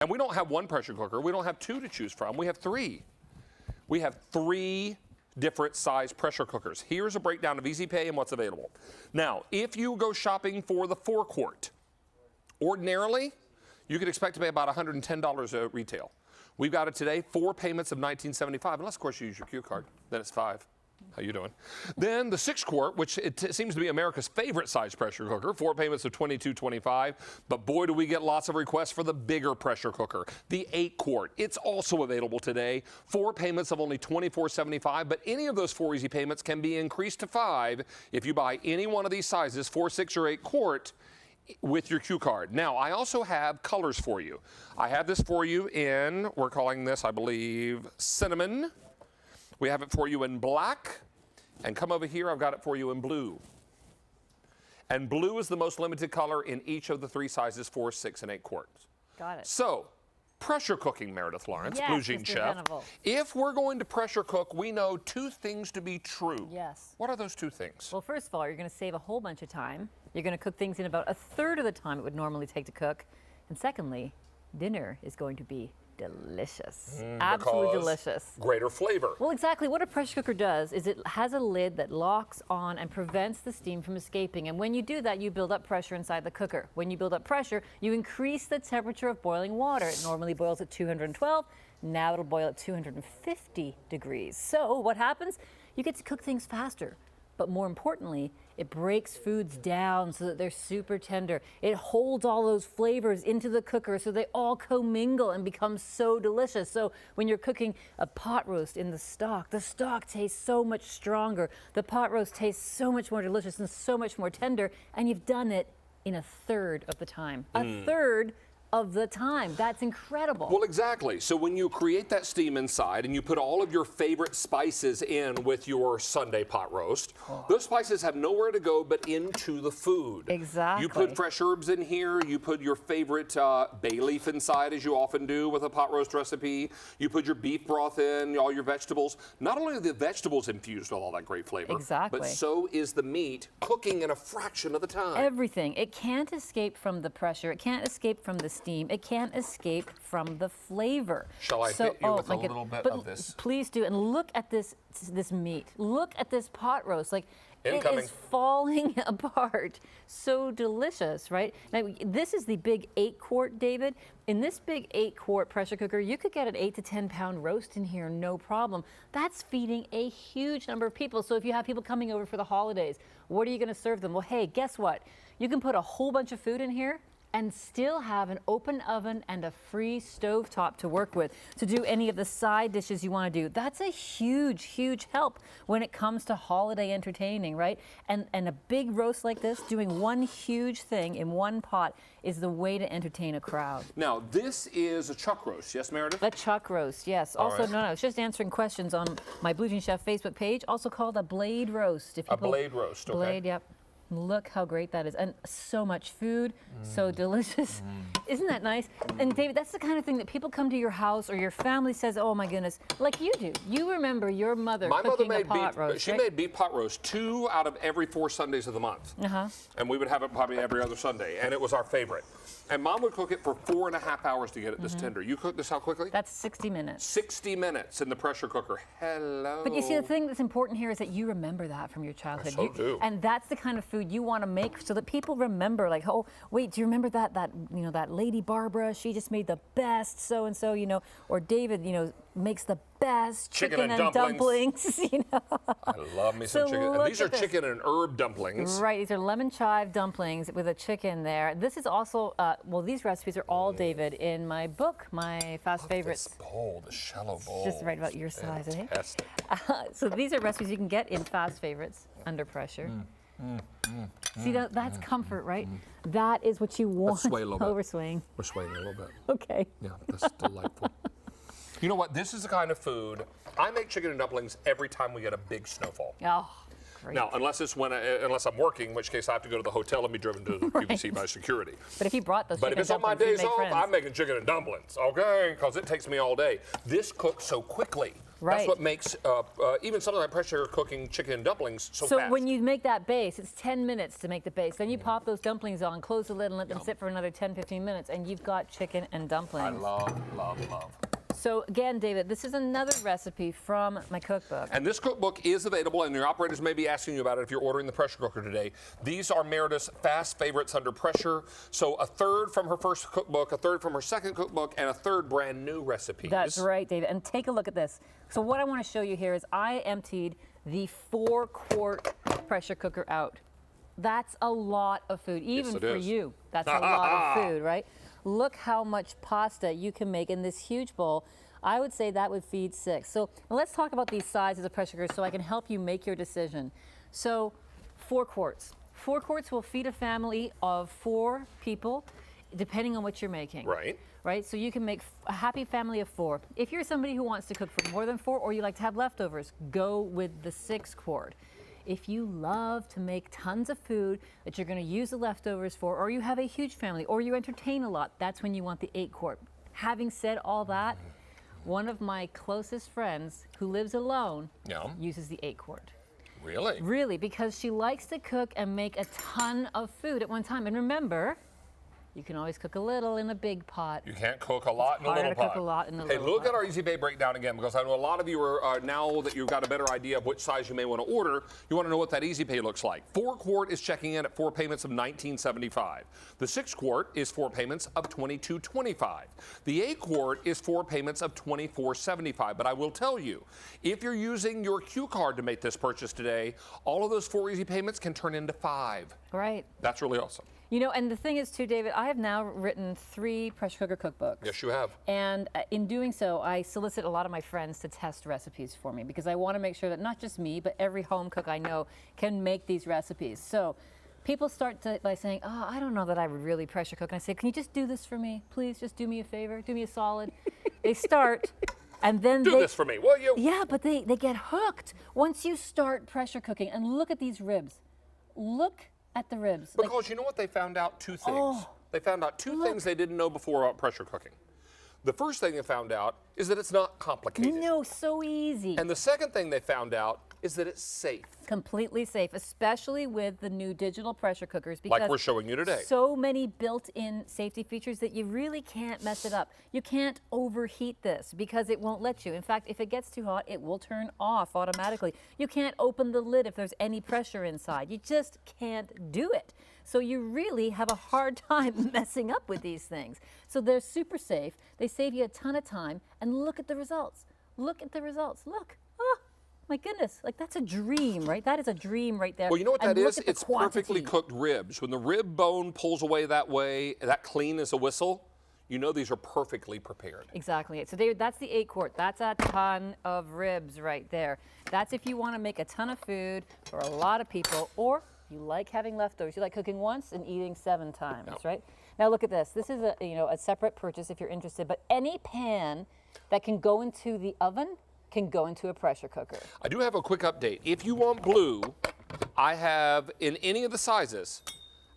And we don't have one pressure cooker. We don't have two to choose from. We have three. We have three different size pressure cookers. Here's a breakdown of Easy Pay and what's available. Now, if you go shopping for the 4-quart, ordinarily, you could expect to pay about $110 at retail. We've got it today, 4 payments of $19.75, unless, of course, you use your Q card. Then it's 5. How you doing? Then the 6-quart, which it seems to be America's favorite size pressure cooker, 4 payments of $22.25. But boy, do we get lots of requests for the bigger pressure cooker, the 8-quart. It's also available today, 4 payments of only $24.75. But any of those 4 easy payments can be increased to 5 if you buy any one of these sizes, 4, 6, or 8-quart, with your Q card. Now, I also have colors for you. I have this for you in, we're calling this, I believe, cinnamon. We have it for you in black, and come over here, I've got it for you in blue. And blue is the most limited color in each of the 3 sizes, 4, 6, and 8 quarts. Got it. So, pressure cooking, Meredith Lawrence, yes, Blue Jean Mr. Chef. Venable. If we're going to pressure cook, we know 2 things to be true. Yes. What are those 2 things? Well, first of all, you're going to save a whole bunch of time. You're going to cook things in about a third of the time it would normally take to cook. And secondly, dinner is going to be delicious. Absolutely delicious. Greater flavor. Well, exactly. What a pressure cooker does is it has a lid that locks on and prevents the steam from escaping. And when you do that, you build up pressure inside the cooker. When you build up pressure, you increase the temperature of boiling water. It normally boils at 212. Now it'll boil at 250 degrees. So what happens? You get to cook things faster. But more importantly, it breaks foods down so that they're super tender. It holds all those flavors into the cooker so they all commingle and become so delicious. So when you're cooking a pot roast in the stock tastes so much stronger. The pot roast tastes so much more delicious and so much more tender, and you've done it in a third of the time. A third of the time. That's incredible. Well, exactly. So when you create that steam inside and you put all of your favorite spices in with your Sunday pot roast, those spices have nowhere to go but into the food. Exactly. You put fresh herbs in here. You put your favorite bay leaf inside, as you often do with a pot roast recipe. You put your beef broth in, all your vegetables. Not only are the vegetables infused with all that great flavor, exactly, but so is the meat, cooking in a fraction of the time. Everything. It can't escape from the pressure. It can't escape from the steam. It can't escape from the flavor. Shall I hit you with a little bit of this? Please do. And look at this meat. Look at this pot roast. Like, incoming. It is falling apart. So delicious, right? Now, this is the big 8-quart, David. In this big 8-quart pressure cooker, you could get an 8 to 10 pound roast in here, no problem. That's feeding a huge number of people. So if you have people coming over for the holidays, what are you going to serve them? Well, hey, guess what? You can put a whole bunch of food in here and still have an open oven and a free stovetop to work with to do any of the side dishes you want to do. That's a huge, huge help when it comes to holiday entertaining, right? And a big roast like this, doing one huge thing in one pot is the way to entertain a crowd. Now, this is a chuck roast, yes, Meredith? A chuck roast, yes. All Also, right. no, I was just answering questions on my Blue Jean Chef Facebook page, also called a blade roast. If A blade roast, okay. Blade, yep. Look how great that is. And so much food, so delicious. Isn't that nice? And David, that's the kind of thing that people come to your house or your family says, oh my goodness, like you do. You remember your mother cooking a pot roast, she right? made beef pot roast 2 out of every 4 Sundays of the month. And we would have it probably every other Sunday, and it was our favorite. And Mom would cook it for 4.5 hours to get it this tender. You cook this how quickly? That's 60 minutes. 60 minutes in the pressure cooker. Hello. But you see, the thing that's important here is that you remember that from your childhood. I so do. And that's the kind of food you want to make so that people remember, like, oh, wait, do you remember that Lady Barbara? She just made the best so-and-so, or David, makes the best chicken and dumplings. I love me some chicken. And these are chicken and herb dumplings. Right, these are lemon chive dumplings with a chicken there. This is also, these recipes are all, David, in my book, my Fast Favorites. This bowl, the shallow bowl. It's just right about your size, eh? Fantastic. So these are recipes you can get in Fast Favorites under pressure. See, that's comfort, right? That is what you want. Let's sway a little bit. We're swaying. We're swaying a little bit. Okay. Yeah, that's delightful. You know what? This is the kind of food, I make chicken and dumplings every time we get a big snowfall. Oh. great. Now, unless I'm working, in which case I have to go to the hotel and be driven to the QVC by security. But if you brought those But chicken if it's on my dumplings, days you'd make off, friends. I'm making chicken and dumplings, okay? Because it takes me all day. This cooks so quickly. Right. That's what makes even something like pressure cooking chicken and dumplings so fast. when you make that base, it's 10 minutes to make the base. Then you pop those dumplings on, close the lid, and let them sit for another 10, 15 minutes, and you've got chicken and dumplings. I love. So again, David, this is another recipe from my cookbook. And this cookbook is available, and your operators may be asking you about it if you're ordering the pressure cooker today. These are Meredith's fast favorites under pressure. So a third from her first cookbook, a third from her second cookbook, and a third brand new recipe. That's right, David. And take a look at this. So what I want to show you here is I emptied the 4-quart pressure cooker out. That's a lot of food, even it for is. you. That's a lot of food, right? Look how much pasta you can make in this huge bowl. I would say that would feed 6. So let's talk about these sizes of pressure cookers so I can help you make your decision. So 4 quarts. 4 quarts will feed a family of 4 people, depending on what you're making. Right, so you can make a happy family of 4. If you're somebody who wants to cook for more than 4 or you like to have leftovers, go with the 6 quart. If you love to make tons of food that you're going to use the leftovers for, or you have a huge family, or you entertain a lot, that's when you want the 8 quart. Having said all that, one of my closest friends who lives alone uses the 8 quart. Really? Really, because she likes to cook and make a ton of food at one time. And remember, you can always cook a little in a big pot. You can't cook a lot in a little Harder to pot. cook a lot in a Hey, little look pot. at our Easy Pay breakdown again, because I know a lot of you are now that you've got a better idea of which size you may want to order, you want to know what that Easy Pay looks like. 4 quart is checking in at 4 payments of $19.75. The 6 quart is 4 payments of $22.25. The 8 quart is 4 payments of $24.75. But I will tell you, if you're using your Q card to make this purchase today, all of those 4 easy payments can turn into 5. Right. That's really awesome. You know, and the thing is too, David, I have now written 3 pressure cooker cookbooks. Yes, you have. And in doing so, I solicit a lot of my friends to test recipes for me because I want to make sure that not just me, but every home cook I know can make these recipes. So people start by saying, oh, I don't know that I would really pressure cook. And I say, can you just do this for me? Please just do me a favor, do me a solid. They start, and then Do this for me, will you? Yeah, but they get hooked. Once you start pressure cooking, and look at these ribs. Look at the ribs. Because you know what they found out? 2 things. They found out 2 things they didn't know before about pressure cooking. The first thing they found out is that it's not complicated. No, so easy. And the second thing they found out is that it's safe. Completely safe, especially with the new digital pressure cookers. Because Like we're showing you today. So many built-in safety features that you really can't mess it up. You can't overheat this because it won't let you. In fact, if it gets too hot, it will turn off automatically. You can't open the lid if there's any pressure inside. You just can't do it. So you really have a hard time messing up with these things. So they're super safe. They save you a ton of time. And look at the results. Look at the results. Look. Oh, my goodness. Like, that's a dream, right? That is a dream right there. Well, you know what And that look is? at the It's perfectly quantity. cooked ribs. When the rib bone pulls away that way, that clean as a whistle, you know these are perfectly prepared. Exactly. So David, that's the 8 quart. That's a ton of ribs right there. That's if you want to make a ton of food for a lot of people, or you like having leftovers. You like cooking once and eating 7 times, right? Now look at this. This is a separate purchase if you're interested, but any pan that can go into the oven can go into a pressure cooker. I do have a quick update. If you want blue, I have, in any of the sizes,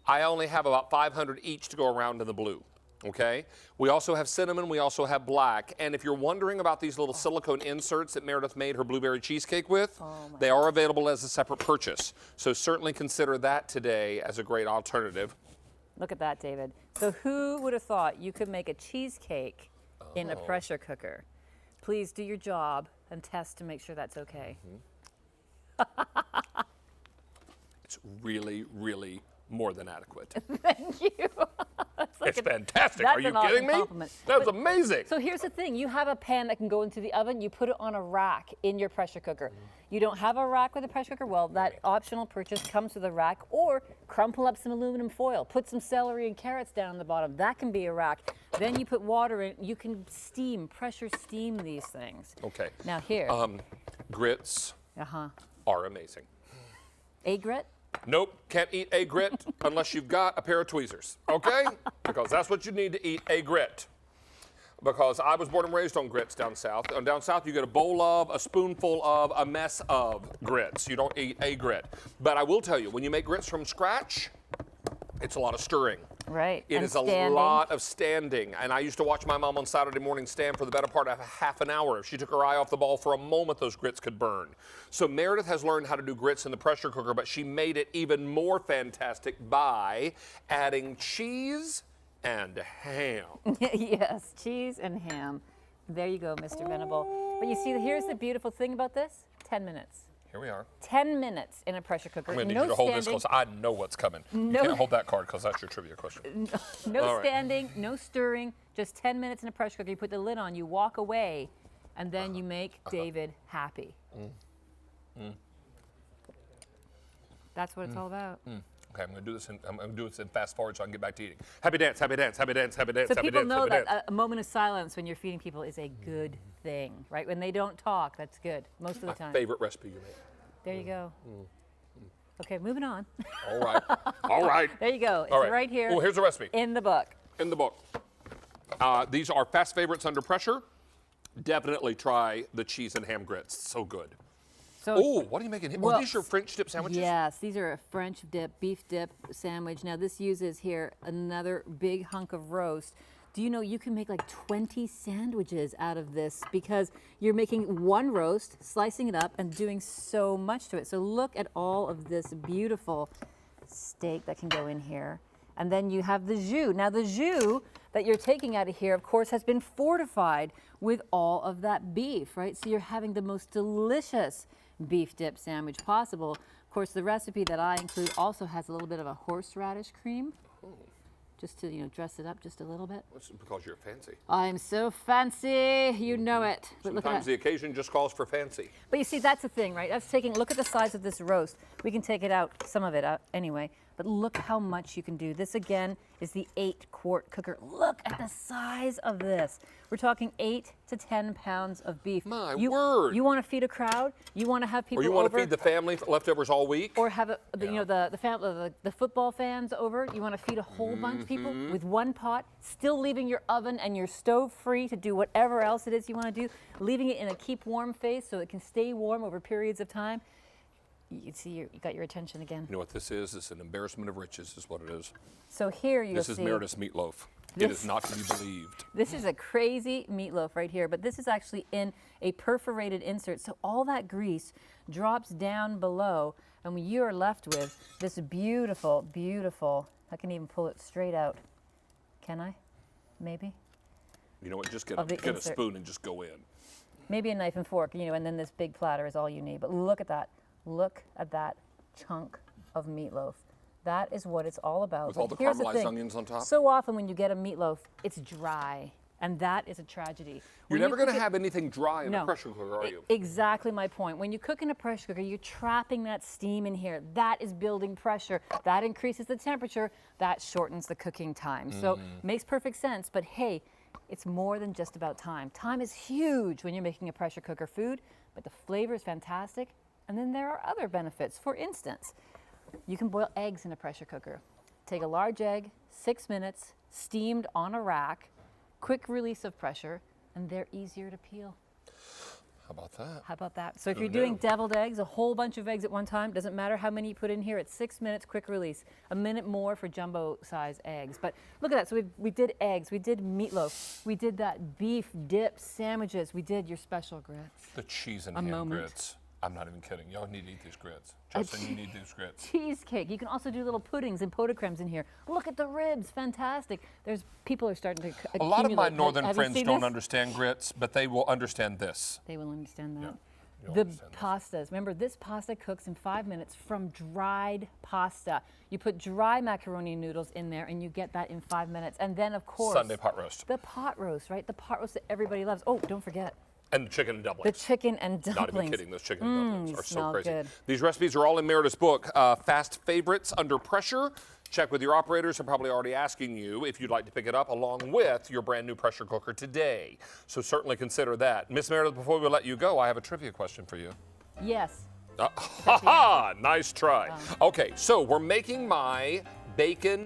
I only have about 500 each to go around in the blue. Okay? We also have cinnamon, we also have black, and if you're wondering about these little silicone inserts that Meredith made her blueberry cheesecake with, they are available as a separate purchase. So certainly consider that today as a great alternative. Look at that, David. So who would have thought you could make a cheesecake in a pressure cooker? Please do your job and test to make sure that's okay. It's really, really more than adequate. Thank you. It's fantastic. That's Are you an awesome kidding me? compliment. That's But- amazing. So here's the thing. You have a pan that can go into the oven. You put it on a rack in your pressure cooker. You don't have a rack with a pressure cooker? Well, that optional purchase comes with a rack, or crumple up some aluminum foil. Put some celery and carrots down the bottom. That can be a rack. Then you put water in. You can pressure steam these things. Okay. Now here. Grits Uh-huh. are amazing. Egg grit? Nope, can't eat a grit unless you've got a pair of tweezers, okay? Because that's what you need to eat a grit. because I was born and raised on grits down south. And down south, you get a bowl of, a spoonful of, a mess of grits. You don't eat a grit. But I will tell you, when you make grits from scratch, it's a lot of stirring. Right. It is a lot of standing. And I used to watch my mom on Saturday morning stand for the better part of half an hour. If she took her eye off the ball for a moment, those grits could burn. So Meredith has learned how to do grits in the pressure cooker, but she made it even more fantastic by adding cheese and ham. Yes, cheese and ham. There you go, Mr. Venable. But you see, here's the beautiful thing about this. 10 minutes. Here we are. 10 minutes in a pressure cooker. I'm going to need you to hold this because I know what's coming. You can't hold that card because that's your trivia question. No standing, no stirring, just 10 minutes in a pressure cooker. You put the lid on, you walk away, and then you make David happy. That's what it's all about. Okay, I'm going to do this in fast forward so I can get back to eating. Happy dance, happy dance, happy dance, happy dance, So happy people dance, know happy that dance. a moment of silence when you're feeding people is a good thing, right? When they don't talk, that's good most of the My time. favorite recipe you make. There you go. Okay, moving on. All right. All right. There you go. It's All right here Oh, here's the recipe. in the book. In the book. These are fast favorites under pressure. Definitely try the cheese and ham grits. So good. So Oh, what are you making? Well, Are these your French dip sandwiches? yes, these are a French dip, beef dip sandwich. Now this uses here another big hunk of roast. Do you know you can make like 20 sandwiches out of this because you're making one roast, slicing it up, and doing so much to it. So look at all of this beautiful steak that can go in here. And then you have the jus. Now the jus that you're taking out of here, of course, has been fortified with all of that beef, right? So you're having the most delicious beef dip sandwich possible. Of course, the recipe that I include also has a little bit of a horseradish cream, just to, dress it up just a little bit. That's because you're fancy. I'm so fancy, you know it. But look at Sometimes that. the occasion just calls for fancy. But you see, that's the thing, right? That's taking, look at the size of this roast. We can take it out, some of it out anyway, but look how much you can do. This again is the 8-quart cooker. Look at the size of this. We're talking 8 to 10 pounds of beef. My word. You want to feed a crowd? You want to have people Or you over? want to feed the family leftovers all week? Or have the football fans over. You want to feed a whole bunch of people with one pot, still leaving your oven and your stove free to do whatever else it is you want to do, leaving it in a keep warm phase so it can stay warm over periods of time. You see, you got your attention again. You know what this is? It's an embarrassment of riches is what it is. So here you This see. is Meredith's meatloaf. It is not to be believed. This is a crazy meatloaf right here, but this is actually in a perforated insert. So all that grease drops down below, and you are left with this beautiful, beautiful, I can even pull it straight out. Can I? Maybe? You know what? Just get Of the a insert. spoon and just go in. Maybe a knife and fork, and then this big platter is all you need. But look at that. Look at that chunk of meatloaf. That is what it's all about. With all But the here's caramelized thing. onions on top? So often when you get a meatloaf, it's dry. And that is a tragedy. You're When never you going to cook it- have anything dry in No. a pressure cooker, are you? Exactly my point. When you cook in a pressure cooker, you're trapping that steam in here. That is building pressure. That increases the temperature. That shortens the cooking time. So makes perfect sense. But hey, it's more than just about time. Time is huge when you're making a pressure cooker food, but the flavor is fantastic. And then there are other benefits. For instance, you can boil eggs in a pressure cooker. Take a large egg, 6 minutes, steamed on a rack, quick release of pressure, and they're easier to peel. How about that? How about that? So if Who you're doing knew? deviled eggs, a whole bunch of eggs at one time, doesn't matter how many you put in here, it's 6 minutes, quick release. A minute more for jumbo size eggs. But look at that, so we did eggs, we did meatloaf, we did that beef dip sandwiches, we did your special grits. The cheese and A ham moment. grits. I'm not even kidding. Y'all need to eat these grits. Justin, you need these grits. Cheesecake. You can also do little puddings and pot de crèmes in here. Look at the ribs, fantastic. People are starting to A lot of my accumulate. northern Have you friends seen don't this? understand grits, but they will understand this. They will understand that. you'll The understand pastas. Remember, this pasta cooks in 5 minutes from dried pasta. You put dry macaroni noodles in there, and you get that in 5 minutes. And then, of course, Sunday pot roast. the pot roast, right? The pot roast that everybody loves. Oh, don't forget And the chicken and the dumplings. chicken and dumplings. Not even kidding. Those chicken and dumplings are so smell crazy. good. These recipes are all in Meredith's book, Fast Favorites Under Pressure. Check with your operators. They're probably already asking you if you'd like to pick it up along with your brand new pressure cooker today. So certainly consider that. Miss Meredith, before we let you go, I have a trivia question for you. Yes. Ha ha! Nice try. Okay, so we're making my bacon